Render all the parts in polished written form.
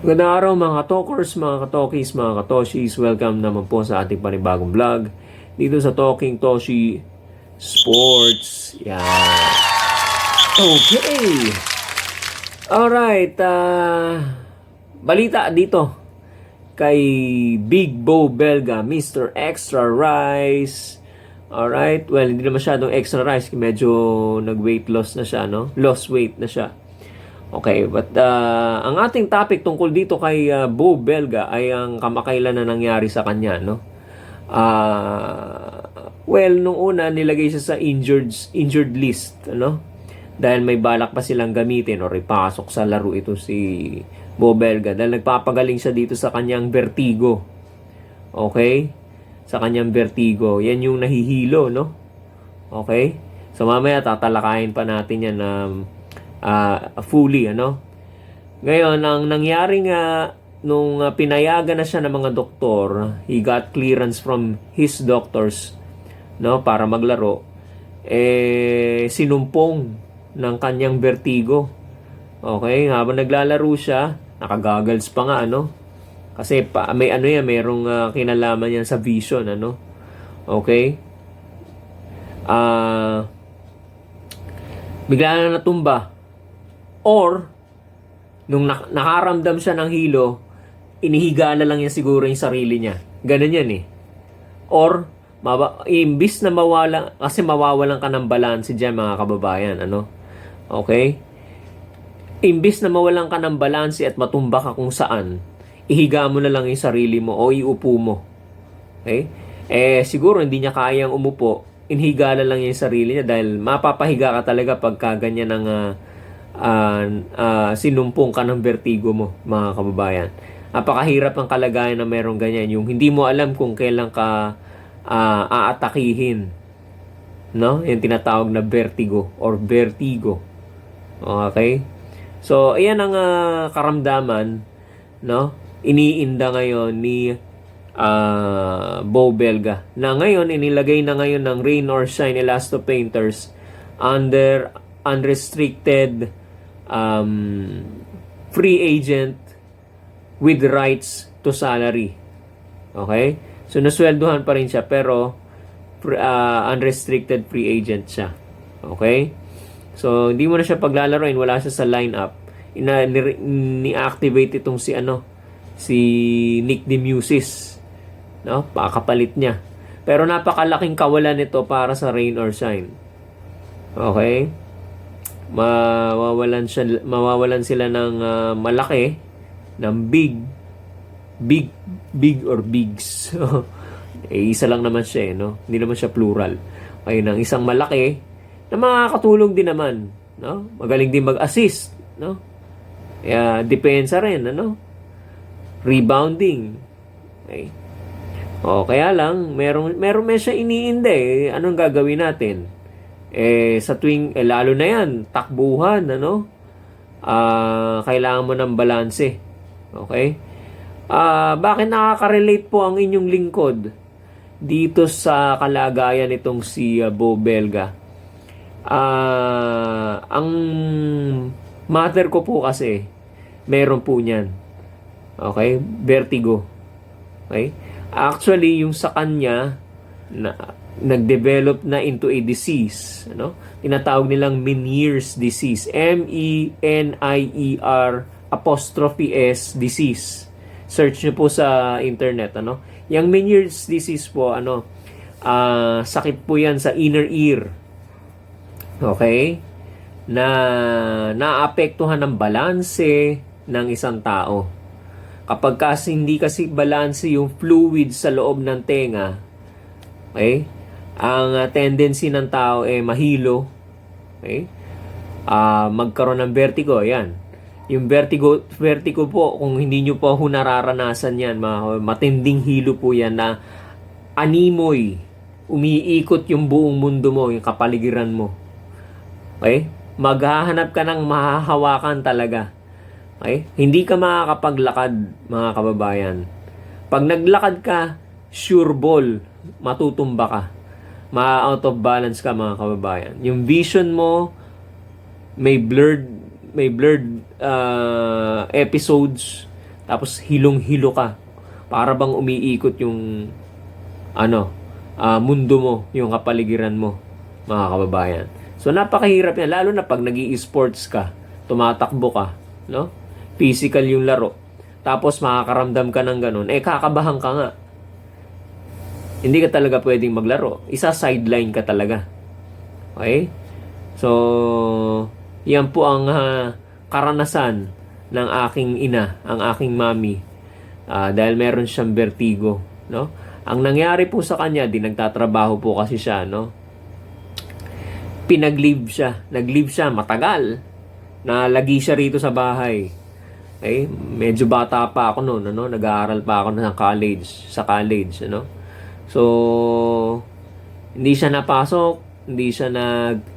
Magandang araw mga talkers, mga katokis, mga katoshis. Welcome naman po sa ating panibagong vlog dito sa Talking Toshi Sports. Yan. Okay. Alright. Balita dito kay Big Bo Belga, Mr. Extra Rice. Alright. Well, hindi na masyadong extra rice. Medyo nag-weight loss na siya, no? Lost weight na siya. Okay, but ang ating topic tungkol dito kay Bo Belga ay ang kamakailan na nangyari sa kanya, no? Well, nung una nilagay siya sa injured list, ano? Dahil may balak pa silang gamitin o ipasok sa laro ito si Bo Belga dahil nagpapagaling siya dito sa kanyang vertigo. Okay? Sa kanyang vertigo. Yan yung nahihilo, no? Okay? So mamaya tatalakayin pa natin yan fully, ano? Ngayon, ang nangyari nga nung pinayagan na siya ng mga doktor, he got clearance from his doctors, no, para maglaro. Sinumpong ng kanyang vertigo. Okay, habang naglalaro siya, nakagagals pa nga, ano? Kasi may ano yan, merong kinalaman yan sa vision, ano? Okay? Bigla na natumba. Or, nung nakaramdam siya ng hilo, inihiga na lang yan siguro yung sarili niya. Ganun yan eh. Or, imbis na kasi mawawalan ka ng balance dyan mga kababayan, ano? Okay? Imbis na mawalan ka ng balance at matumba ka kung saan, ihiga mo na lang yung sarili mo o iupo mo. Okay? Siguro hindi niya kayang umupo, inhiga na lang yung sarili niya dahil mapapahiga ka talaga pagka ganyan ng sinumpong ka ng vertigo mo, mga kababayan. Napakahirap ang kalagayan na merong ganyan. Yung hindi mo alam kung kailan ka aatakihin. No? Yung tinatawag na vertigo or vertigo. Okay? So, ayan ang karamdaman, no? Iniinda ngayon ni Bo Belga. Na ngayon, inilagay na ngayon ng Rain or Shine Elasto Painters under unrestricted free agent with rights to salary. Okay? So, nasweldohan pa rin siya pero unrestricted free agent siya. Okay? So, hindi mo na siya paglalaroin, wala siya sa lineup. Ni-activate itong si Nick DeMusis. No? Pakapalit niya. Pero napakalaking kawalan nito para sa Rain or Shine. Okay? Mawawalan sila ng malaki, ng big or bigs. Isa lang naman siya, no? Hindi naman siya plural. Okay, ng isang malaki na makakatulong din naman, no? Magaling din mag-assist, no? Depensa rin, ano? Rebounding. Okay. Kaya lang meron siya iniinda eh. Anong gagawin natin? Sa tuwing lalo na yan, takbuhan, ano? Kailangan mo ng balanse. Okay? Bakit nakaka-relate po ang inyong lingkod dito sa kalagayan nitong si Bo Belga? Ang mother ko po kasi meron po niyan. Okay? Vertigo. Okay? Actually, yung sa kanya nag-develop na into a disease, ano? Tinatawag nilang Meniere's disease. MENIER' disease. Search niyo po sa internet, ano? Yung Meniere's disease po, sakit po 'yan sa inner ear. Okay? Na naapektuhan ng balanse ng isang tao. Kapag hindi kasi balanse yung fluid sa loob ng tenga, okay? Ang tendency ng tao mahilo, okay? Magkaroon ng vertigo, yan. Yung vertigo po, kung hindi nyo po nararanasan yan, matinding hilo po yan na animoy, umiikot yung buong mundo mo, yung kapaligiran mo. Okay? Maghahanap ka ng mahahawakan talaga. Okay? Hindi ka makakapaglakad, mga kababayan. Pag naglakad ka, sure ball, matutumba ka. Ma-out of balance ka, mga kababayan. Yung vision mo, may blurred episodes, Tapos hilong-hilo ka. Para bang umiikot yung mundo mo, yung kapaligiran mo, mga kababayan. So napakahirap yan, lalo na pag nag-i-sports ka, tumatakbo ka, no? Physical yung laro. Tapos makakaramdam ka ng ganun, kakabahan ka nga. Hindi ka talaga pwedeng maglaro. Isa-sideline ka talaga. Okay? So, yan po ang karanasan ng aking ina, ang aking mami. Dahil meron siyang vertigo, no? Ang nangyari po sa kanya, nagtatrabaho po kasi siya, no? Pinag-leave siya. Nag-leave siya matagal. Nalagi siya rito sa bahay. Okay? Medyo bata pa ako noon, ano? Nag-aaral pa ako sa college, ano? So, hindi siya napasok, hindi siya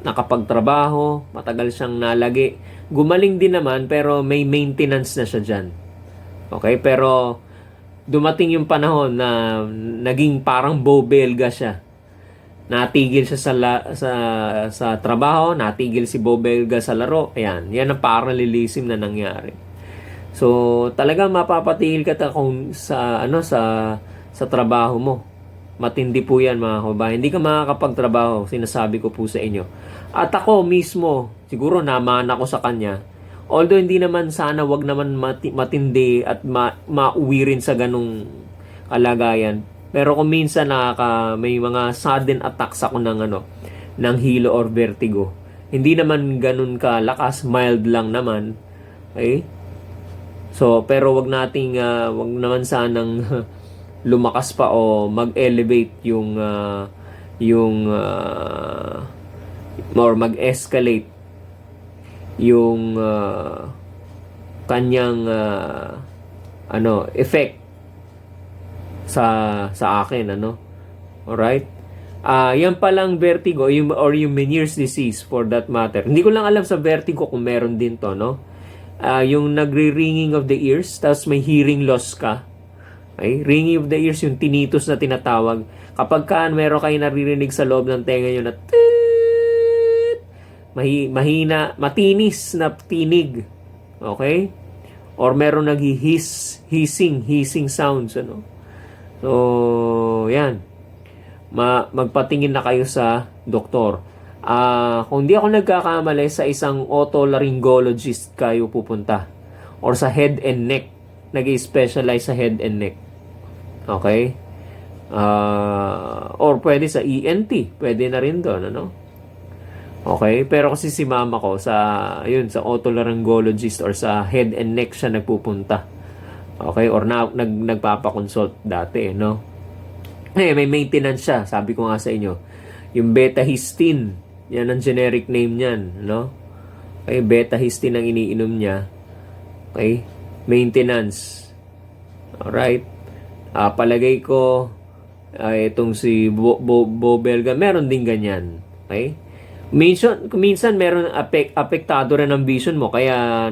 nakapagtrabaho, matagal siyang nalagi. Gumaling din naman, pero may maintenance na siya dyan. Okay? Pero, dumating yung panahon na naging parang bobelga siya. Natigil siya sa trabaho, natigil si bobelga sa laro. Ayan, yan ang parallelism na nangyari. So, talaga mapapatigil ka kung sa trabaho mo. Matindi po yan, mga kababayan. Hindi ka makakapagtrabaho, sinasabi ko po sa inyo. At ako mismo, siguro naman ako sa kanya. Although hindi naman sana wag naman matindi at mauwi rin sa ganung kalagayan. Pero kung minsan may mga sudden attacks ako ng hilo or vertigo. Hindi naman ganun kalakas, mild lang naman. Okay? So, pero wag naman sanang lumakas pa o mag-elevate or mag-escalate yung kanyang effect sa akin, alright. Yan palang vertigo or yung Meniere's disease for that matter. Hindi ko lang alam sa vertigo kung meron din to, no? Yung nagre-ringing of the ears, tapos may hearing loss ka. Okay? Ringing of the ears, yung tinnitus na tinatawag. Kapag meron kayo naririnig sa loob ng tenga nyo na mahina, matinis na tinig. Okay? Or meron hissing sounds, ano? So, yan. Magpatingin na kayo sa doktor. Kung di ako nagkakamali, sa isang otolaryngologist kayo pupunta. Or sa head and neck. Nag-specialize sa head and neck. Okay? Or pwede sa ENT. Pwede na rin doon, ano? Okay? Pero kasi si mama ko sa otolaryngologist or sa head and neck siya nagpupunta. Okay? Or nagpapakonsult dati, no? May maintenance siya. Sabi ko nga sa inyo. Yung beta-histine. Yan ang generic name niyan, no? Okay? Beta-histine ang iniinom niya. Okay? Maintenance. Alright? Palagay ko itong si Bobelga meron din ganyan. Okay? Minsan meron apektado rin ang vision mo kaya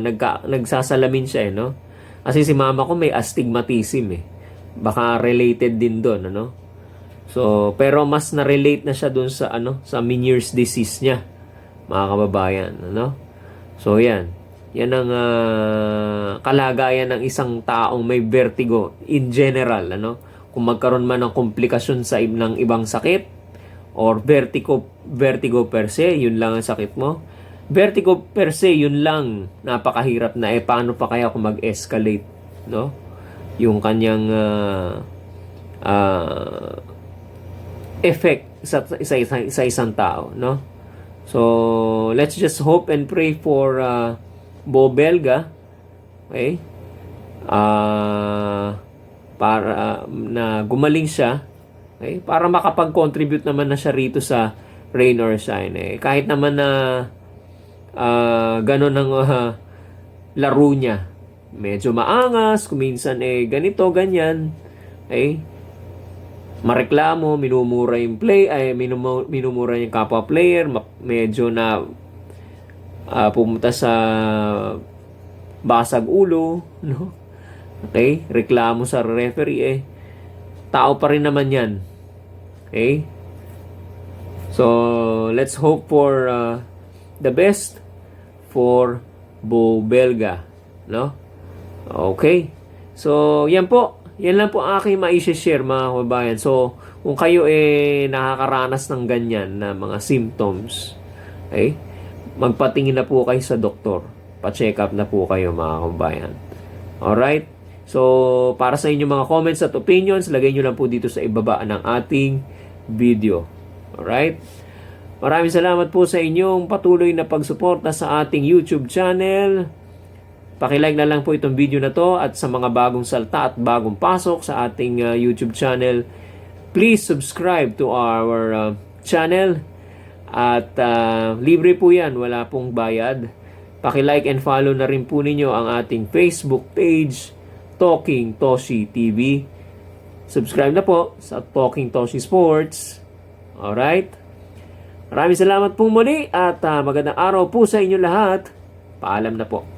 nagsasalamin siya, no? Kasi si mama ko may astigmatism eh. Baka related din doon, ano? So, pero mas na-relate na siya doon sa Meniere's disease niya, mga kababayan, ano? So, yan. Yan ang kalagayan ng isang taong may vertigo in general, ano? Kung magkaroon man ng komplikasyon ng ibang sakit or vertigo per se, yun lang ang sakit mo. Vertigo per se, yun lang, napakahirap na. Paano pa kaya kung mag-escalate, no? Yung kanyang effect sa isang tao, no? So, let's just hope and pray for Bobelga, okay? Para na gumaling siya, okay? Para makapag-contribute naman na siya rito sa Rain or Shine. Kahit naman na gano'n ang laro niya. Medyo maangas, kuminsan ganito, ganyan. Okay? Mareklamo, minumura yung minumura yung kapwa player, medyo na pumunta sa basag ulo, no? Okay? Reklamo sa referee, tao pa rin naman yan. Okay? So, let's hope for the best for Bobelga, no? Okay. So, yan po. Yan lang po ang aking mai-share mga kababayan. So, kung kayo nakakaranas ng ganyan na mga symptoms, magpatingin na po kayo sa doktor. Pa-check up na po kayo mga kababayan. Alright? So, para sa inyong mga comments at opinions, lagay nyo lang po dito sa ibaba ng ating video. Alright? Maraming salamat po sa inyong patuloy na pagsuporta sa ating YouTube channel. Pakilike na lang po itong video na to, at sa mga bagong salta at bagong pasok sa ating YouTube channel, please subscribe to our channel, at libre po yan, wala pong bayad. Pakilike and follow na rin po ninyo ang ating Facebook page, Talking Toshi TV. Subscribe na po sa Talking Toshi Sports. Alright? Maraming salamat po muli, at magandang araw po sa inyo lahat. Paalam na po.